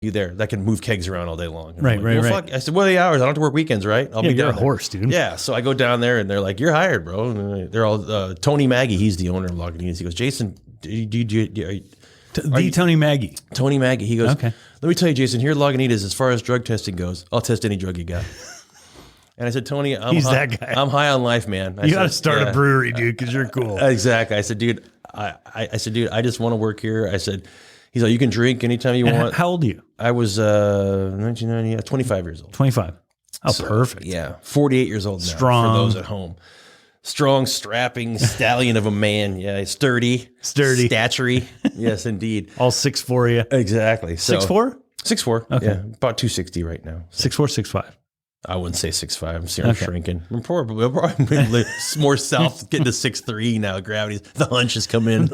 you there that can move kegs around all day long. And Right, I'm like, right. Fuck. I said, what are the hours? I don't have to work weekends, right? I'll be you're down a there. horse, dude. Yeah. So I go down there and they're like, you're hired, bro. And they're all, Tony Maggie, he's the owner of Lagunitas. He goes, Jason, Tony Maggie. Tony Maggie. He goes, okay. Let me tell you, Jason, here at Lagunitas, as far as drug testing goes, I'll test any drug you got. And I said, Tony, He's that guy. I'm high on life, man. You got to start a brewery, dude, because you're cool. Exactly. I said, dude, I said, dude, I just want to work here. I said, he's like, you can drink anytime you want. How old are you? I was 1990, 25 years old. 25. Oh, so, perfect. Yeah. 48 years old now. Strong. For those at home. Strong, strapping stallion of a man. Yeah. Sturdy. Statury. Yes, indeed. All 6'4" you. Exactly. So, 6'4"? 6'4". Okay. Yeah. About 260 right now. So. 6'4", 6'5". I wouldn't say 6'5". I'm shrinking. I'm probably more south, getting to 6'3" now. Gravity's, the hunch has come in.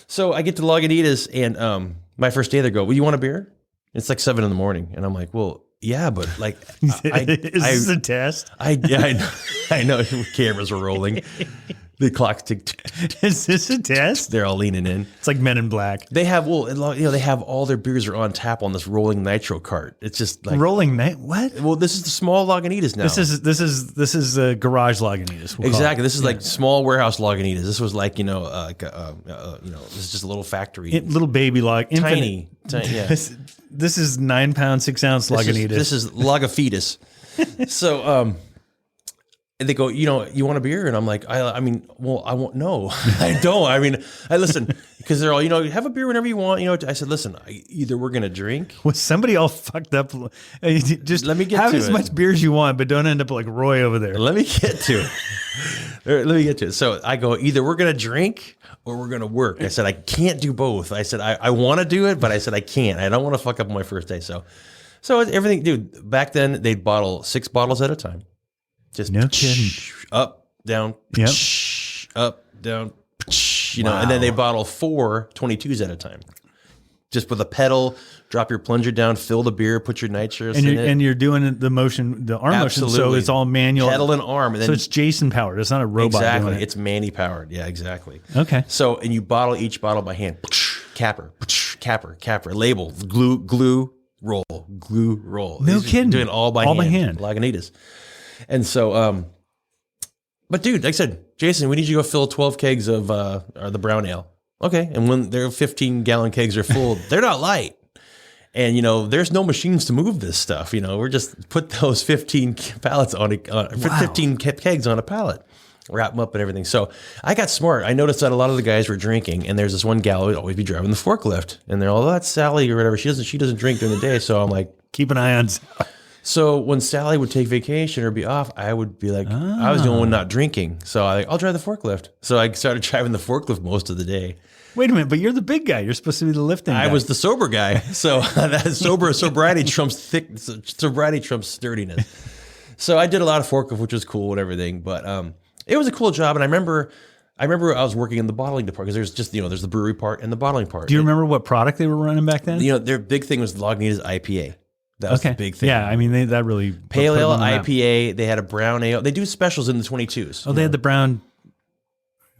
So I get to Lagunitas and my first day they go, well, you want a beer? It's like 7 a.m. And I'm like, well, yeah, but like, is this a test? I know cameras are rolling. The clock's tick. Is this a test? They're all leaning in. It's like Men in Black. They have, they have all their beers are on tap on this rolling nitro cart. It's just like rolling what? Well, this is the small Lagunitas now. This is a garage Lagunitas. Exactly. This is like small warehouse Lagunitas. This was like this is just a little factory, little baby log, tiny. Yeah. This is 9 pound 6 ounce Lagunitas. This is Lagafetus. So and they go, you want a beer? And I'm like, I mean, well, I won't. No, I don't. I mean, I listen because they're all, have a beer whenever you want. I said, listen, either we're gonna drink. Was somebody all fucked up? Just let me get have to as it. much beer as you want, but don't end up like Roy over there. Let me get to it. So I go, either we're gonna drink or we're gonna work. I said, I can't do both. I said, I want to do it, but I said I can't. I don't want to fuck up on my first day. So everything, dude. Back then they'd bottle 6 bottles at a time. Just no kidding. Up, down, yep. Up, down, Wow. and then they bottle 4 22s at a time. Just with a pedal, drop your plunger down, fill the beer, put your nitrous in it. And you're doing the motion, the arm motion, so it's all manual. Pedal and arm. And then, so it's Jason powered. It's not a robot. Exactly. Doing it. It's Manny powered. Yeah, exactly. Okay. So, and you bottle each bottle by hand. Capper, label, glue, roll. No kidding. Doing all by hand. Lagunitas. And so, but dude, like I said, Jason, we need you to go fill 12 kegs of the brown ale. Okay. And when their 15-gallon kegs are full, they're not light. And, there's no machines to move this stuff. We're just put those 15 pallets on 15 kegs on a pallet, wrap them up and everything. So I got smart. I noticed that a lot of the guys were drinking, and there's this one gal who would always be driving the forklift. And they're all, that's Sally or whatever. She doesn't drink during the day. So I'm like, keep an eye on. So when Sally would take vacation or be off, I would be like, I was the only one not drinking. So I'll drive the forklift. So I started driving the forklift most of the day. Wait a minute, but you're the big guy. You're supposed to be the lifting guy. I was the sober guy. So that sobriety trumps sturdiness. So I did a lot of forklift, which was cool and everything. But it was a cool job. And I remember I was working in the bottling department because there's just, there's the brewery part and the bottling part. Do you remember what product they were running back then? Their big thing was Lagunitas IPA. That was the big thing. Yeah, I mean, that really... Pale ale, IPA, they had a brown ale. They do specials in the 22s. Oh, they had the brown...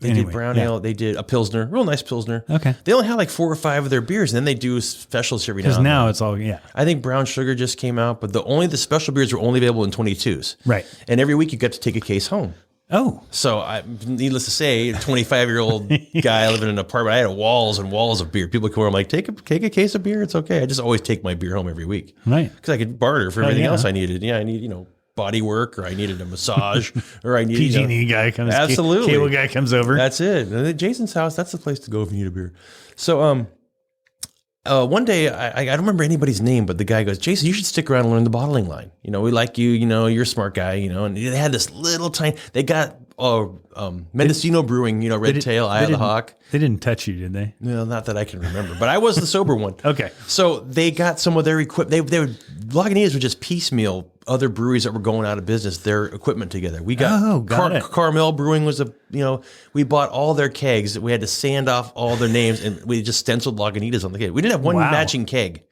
They did brown ale. They did a Pilsner, real nice Pilsner. Okay. They only had like 4 or 5 of their beers, and then they do specials every now and then. Because now it's all, I think Brown Sugar just came out, but the special beers were only available in 22s. Right. And every week you got to take a case home. Oh. So, needless to say, a 25-year-old guy living in an apartment, I had walls and walls of beer. People come over, I'm like, take a case of beer, it's okay. I just always take my beer home every week. Right. Because I could barter for everything else I needed. Yeah, I need, body work, or I needed a massage, or I needed... PG&E guy comes... Absolutely. Cable guy comes over. That's it. And at Jason's house, that's the place to go if you need a beer. So, one day, I don't remember anybody's name, but the guy goes, Jason, you should stick around and learn the bottling line. We like you, you're a smart guy, and they had this little tiny, they got Mendocino Brewing, Red Tail, Eye of the Hawk. They didn't touch you, did they? No, not that I can remember, but I was the sober one. Okay. So they got some of their equipment. They would, Lagunitas would just piecemeal other breweries that were going out of business, their equipment together. We got, Carmel Brewing was we bought all their kegs. We had to sand off all their names, and we just stenciled Lagunitas on the keg. We didn't have one matching keg.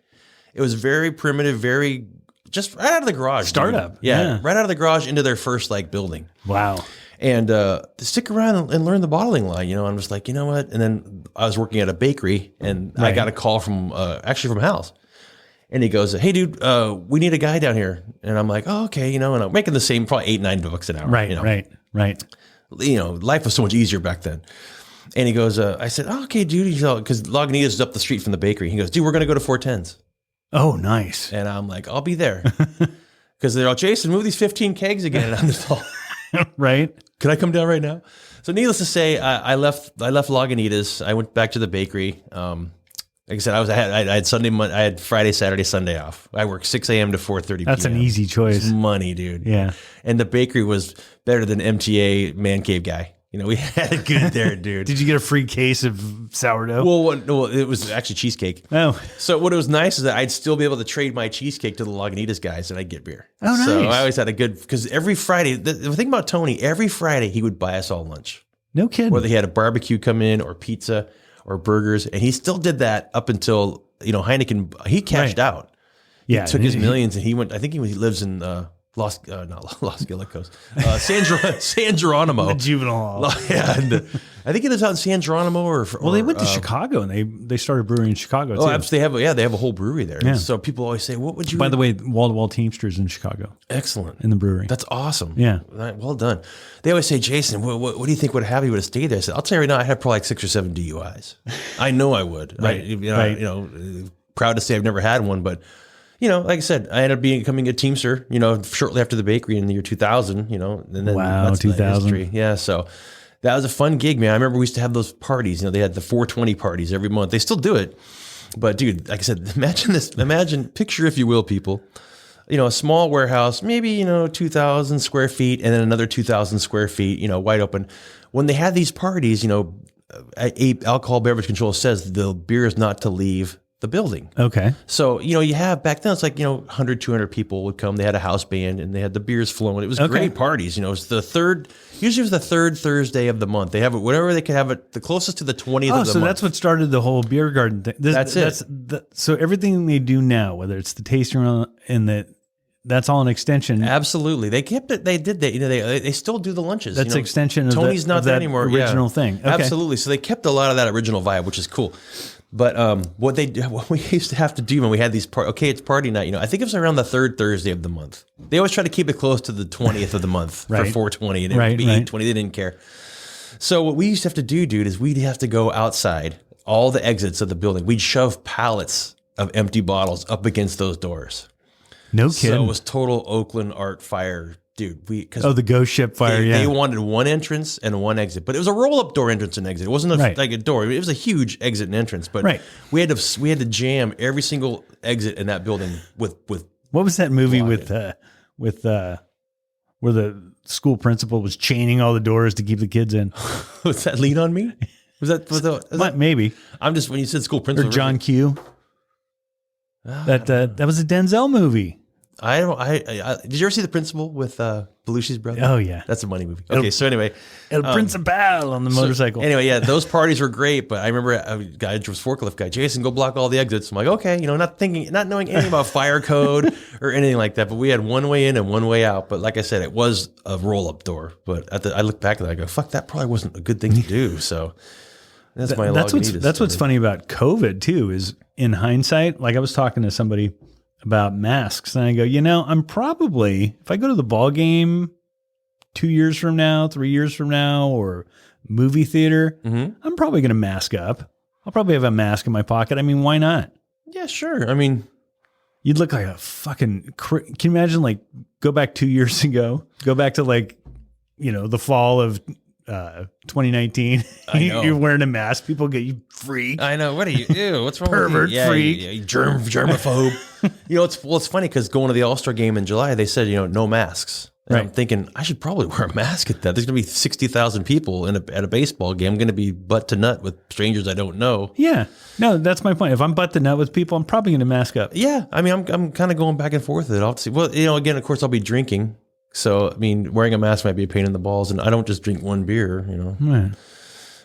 It was very primitive, very, just right out of the garage. Startup. Dude. Yeah, right out of the garage into their first building. Wow. And stick around and learn the bottling line, I'm just like, you know what? And then I was working at a bakery, and I got a call from, actually from Hal's. And he goes, hey, dude, we need a guy down here. And I'm like, oh, okay. And I'm making the same, probably $8-9 an hour. Right. Life was so much easier back then. And he goes, I said, oh, okay, dude. Because Lagunitas is up the street from the bakery. He goes, dude, we're going to go to 410s. Oh, nice. And I'm like, I'll be there. Because they're all, Jason, move these 15 kegs again. And I'm just all, right. Can I come down right now? So needless to say, I left Lagunitas. I went back to the bakery. Like I said, I had Friday, Saturday, Sunday off. I worked 6 a.m. to 4:30 p.m. That's an easy choice. It's money, dude. Yeah. And the bakery was better than MTA Man Cave Guy. We had it good there, dude. Did you get a free case of sourdough? Well, it was actually cheesecake. Oh. So what was nice is that I'd still be able to trade my cheesecake to the Lagunitas guys and I'd get beer. Oh, nice. So I always had a good, because every Friday, the thing about Tony, every Friday he would buy us all lunch. No kidding. Whether he had a barbecue come in or pizza or burgers. And he still did that up until, Heineken, he cashed out. Yeah. He took his millions and he went, I think he lives in Los Galicos, San Geronimo. The juvenile hall. Yeah, and, I think he lives out in San Geronimo they went to Chicago and they started brewing in Chicago too. Oh, absolutely. They have a whole brewery there. Yeah. So people always say, what would you... By the way, wall-to-wall Teamsters in Chicago. Excellent. In the brewery. That's awesome. Yeah. Well done. They always say, Jason, what do you think would have happened if you would have stayed there? I said, I'll tell you right now, I had probably like 6 or 7 DUIs. I know I would. Right. Proud to say I've never had one, but like I said, I ended up becoming a Teamster, shortly after the bakery in the year 2000, and then wow, 2000. Yeah. So that was a fun gig, man. I remember we used to have those parties, they had the 420 parties every month. They still do it. But dude, like I said, picture, if you will, people, a small warehouse, maybe, 2,000 square feet and then another 2,000 square feet, wide open. When they had these parties, alcohol beverage control says the beer is not to leave the building. Okay. So, you have back then, it's like, 100, 200 people would come. They had a house band and they had the beers flowing. It was great parties. It was usually it was the third Thursday of the month. They have it, whatever they could have it, the closest to the 20th of the month. So that's what started the whole beer garden thing. That's it. So everything they do now, whether it's the tasting room and that's all an extension. Absolutely. They kept it. They did that. They still do the lunches. That's extension of Tony's not there anymore. Original thing. Okay. Absolutely. So they kept a lot of that original vibe, which is cool. But what we used to have to do when we had these it's party night. I think it was around the third Thursday of the month. They always try to keep it close to the 20th of the month for 420, and it would be 820. They didn't care. So what we used to have to do, dude, is we'd have to go outside all the exits of the building. We'd shove pallets of empty bottles up against those doors. No kidding. So it was total Oakland art fire. Dude, the ghost ship fire. They wanted one entrance and one exit, but it was a roll-up door entrance and exit. It wasn't like a door. It was a huge exit and entrance. But we had to jam every single exit in that building with. What was that movie with where the school principal was chaining all the doors to keep the kids in? Was that Lean on Me? Maybe? I'm just when you said school principal or John Q. That was a Denzel movie. Did you ever see The Principal with Belushi's brother? Oh, yeah. That's a money movie. Okay, so anyway. El Principal on the motorcycle. Anyway, yeah, those parties were great, but I remember a guy, it was forklift guy, Jason, go block all the exits. I'm like, okay, not knowing anything about fire code or anything like that, but we had one way in and one way out. But like I said, it was a roll-up door. But I look back at that, I go, fuck, that probably wasn't a good thing to do. So that's my Lagunitas. That's what's funny about COVID, too, is in hindsight, like I was talking to somebody about masks. And I go, I'm probably, if I go to the ball game 2 years from now, 3 years from now, or movie theater, I'm probably going to mask up. I'll probably have a mask in my pocket. I mean, why not? Yeah, sure. I mean, you'd look like a fucking, can you imagine go back 2 years ago, go back to the fall of 2019. You're wearing a mask. People get you freak. I know. What are you? Ew, what's wrong Pervert with you? freak. Yeah, germaphobe. It's funny because going to the All-Star game in July, they said, no masks. And I'm thinking I should probably wear a mask at that. There's going to be 60,000 people at a baseball game. I'm going to be butt to nut with strangers I don't know. Yeah. No, that's my point. If I'm butt to nut with people, I'm probably going to mask up. Yeah. I mean, I'm kind of going back and forth with it. I'll see. Well, again, of course, I'll be drinking. So, I mean, wearing a mask might be a pain in the balls, and I don't just drink one beer, Right.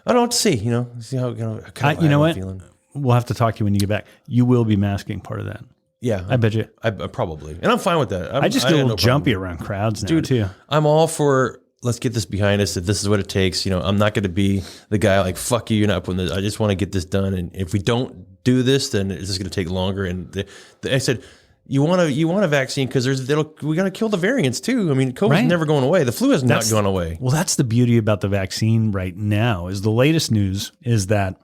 I don't see, see how, what? Feeling. We'll have to talk to you when you get back. You will be masking part of that. Yeah. I bet you. I probably. And I'm fine with that. I just get a little jumpy around crowds now, too. I'm all for let's get this behind us. If this is what it takes, I'm not going to be the guy like, fuck you, you're not putting this. I just want to get this done. And if we don't do this, then it's just going to take longer. And I said, you want a vaccine because we got to kill the variants too. I mean, COVID's never going away. The flu has not gone away. Well, that's the beauty about the vaccine right now is the latest news is that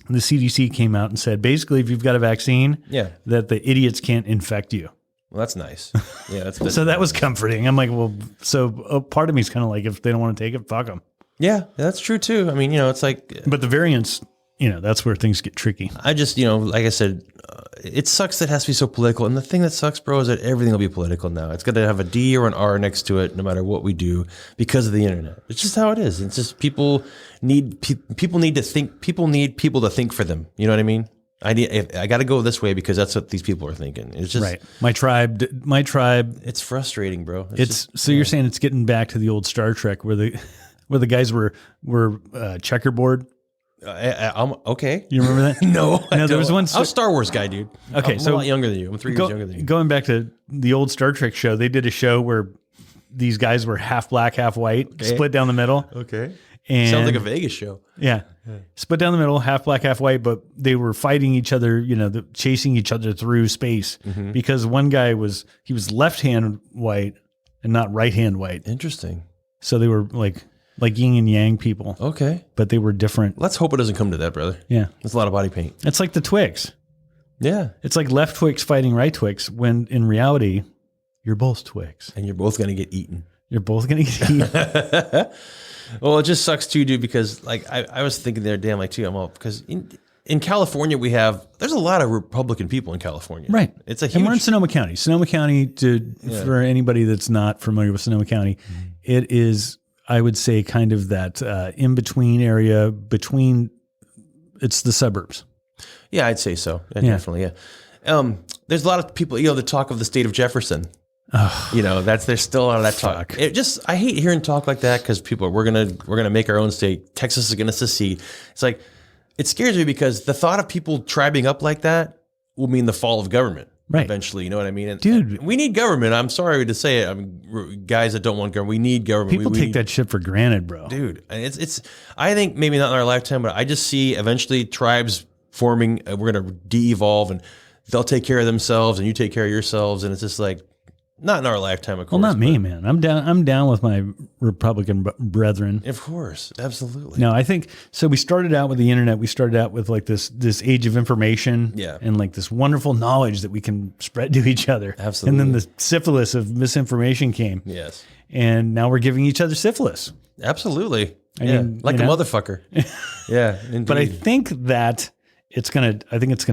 the CDC came out and said, basically, if you've got a vaccine, that the idiots can't infect you. Well, that's nice. Yeah, that's so that was comforting. I'm like, well, so a part of me is kind of like, if they don't want to take it, fuck them. Yeah, that's true too. I mean, it's like, but the variants, that's where things get tricky. I just, like I said, it sucks that it has to be so political. And the thing that sucks, bro, is that everything will be political now. It's going to have a D or an R next to it, no matter what we do, because of the internet. It's just how it is. It's just people need to think. People need people to think for them. You know what I mean? I got to go this way because that's what these people are thinking. It's just right. My tribe. It's frustrating, bro. You're saying it's getting back to the old Star Trek where the guys were checkerboard. Okay. You remember that? No, there was one. I was a Star Wars guy, dude. Okay, I'm a lot younger than you. I'm 3 years younger than you. Going back to the old Star Trek show, they did a show where these guys were half black, half white, split down the middle. Okay. And sounds like a Vegas show. Yeah. Split down the middle, half black, half white, but they were fighting each other, chasing each other through space because one guy was left-hand white and not right-hand white. Interesting. So they were like yin and yang people. Okay. But they were different. Let's hope it doesn't come to that, brother. Yeah. That's a lot of body paint. It's like the Twix. Yeah. It's like left Twix fighting right Twix when in reality, you're both Twix. And you're both going to get eaten. You're both going to get eaten. Well, it just sucks too, dude, because like I was thinking the other day, I'm like, because in California, there's a lot of Republican people in California. Right. It's a huge. And we're in Sonoma County. Sonoma County, for anybody that's not familiar with Sonoma County, it is, I would say, kind of that in-between area it's the suburbs. Yeah, I'd say so. Yeah, definitely, yeah. There's a lot of people, that talk of the state of Jefferson. There's still a lot of that talk. I hate hearing talk like that because we're gonna make our own state. Texas is gonna secede. It's like, it scares me because the thought of people tribing up like that will mean the fall of government. Right. Eventually, you know what I mean? Dude, we need government. I'm sorry to say it. I mean, guys that don't want government, we need government. People take that shit for granted, bro. Dude, it's. I think maybe not in our lifetime, but I just see eventually tribes forming. We're gonna de-evolve, and they'll take care of themselves, and you take care of yourselves, and it's just like. Not in our lifetime, of course. Well, not me, man. I'm down with my Republican brethren. Of course, absolutely. No, I think so. We started out with the internet. We started out with like this age of information, and like this wonderful knowledge that we can spread to each other. Absolutely. And then the syphilis of misinformation came. Yes. And now we're giving each other syphilis. Absolutely. I mean, like a motherfucker. Yeah. Indeed. But I think that it's gonna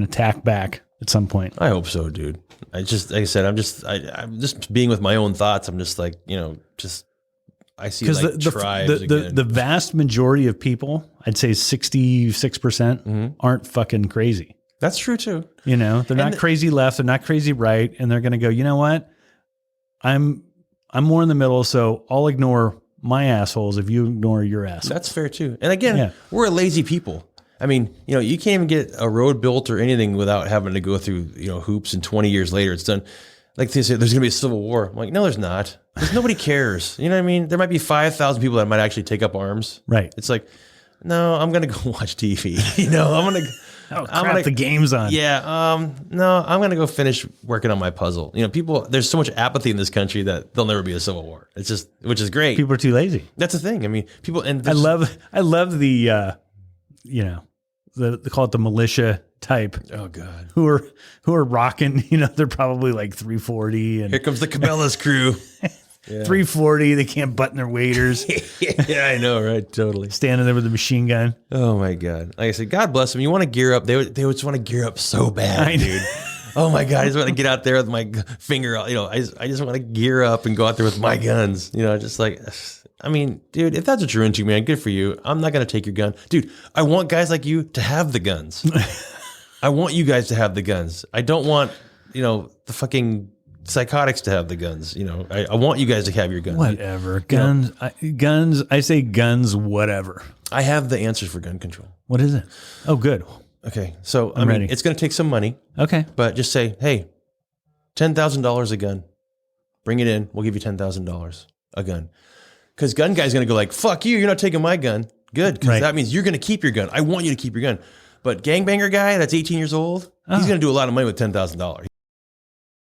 tack back at some point. I hope so, dude. Like I said, I'm just being with my own thoughts. I'm just like, I see like tribes again. The vast majority of people, I'd say 66% aren't fucking crazy. That's true too. They're not crazy left. They're not crazy right. And they're going to go, you know what? I'm more in the middle. So I'll ignore my assholes if you ignore your assholes. That's fair too. And again, we're a lazy people. I mean, you can't even get a road built or anything without having to go through, hoops, and 20 years later it's done. Like they say, there's going to be a civil war. I'm like, no, there's not. Because nobody cares. You know what I mean? There might be 5,000 people that might actually take up arms. Right. It's like, no, I'm going to go watch TV. I'm going to. The game's on. Yeah. No, I'm going to go finish working on my puzzle. There's so much apathy in this country that there'll never be a civil war. It's just, which is great. People are too lazy. That's the thing. I mean, people, and I love the, they call it the militia type. Oh God. Who are rocking, they're probably like 340 and here comes the Cabela's crew. 340, they can't button their waders. Yeah, I know, right? Totally. Standing there with a machine gun. Oh my God. Like I said, God bless them. You want to gear up. They just want to gear up so bad, dude. Oh my God. I just want to get out there with my finger. I just want to gear up and go out there with my guns. Just like, I mean, dude, if that's what you're into, man, good for you. I'm not going to take your gun. Dude, I want guys like you to have the guns. I want you guys to have the guns. I don't want, the fucking psychotics to have the guns. I want you guys to have your guns. Whatever. Guns, guns, I say guns, whatever. I have the answers for gun control. What is it? Oh, good. Okay. So, I'm ready. It's going to take some money. Okay. But just say, hey, $10,000 a gun. Bring it in. We'll give you $10,000 a gun. Because gun guy's going to go like, fuck you, you're not taking my gun. Good, because that means you're going to keep your gun. I want you to keep your gun. But gangbanger guy that's 18 years old, he's going to do a lot of money with $10,000.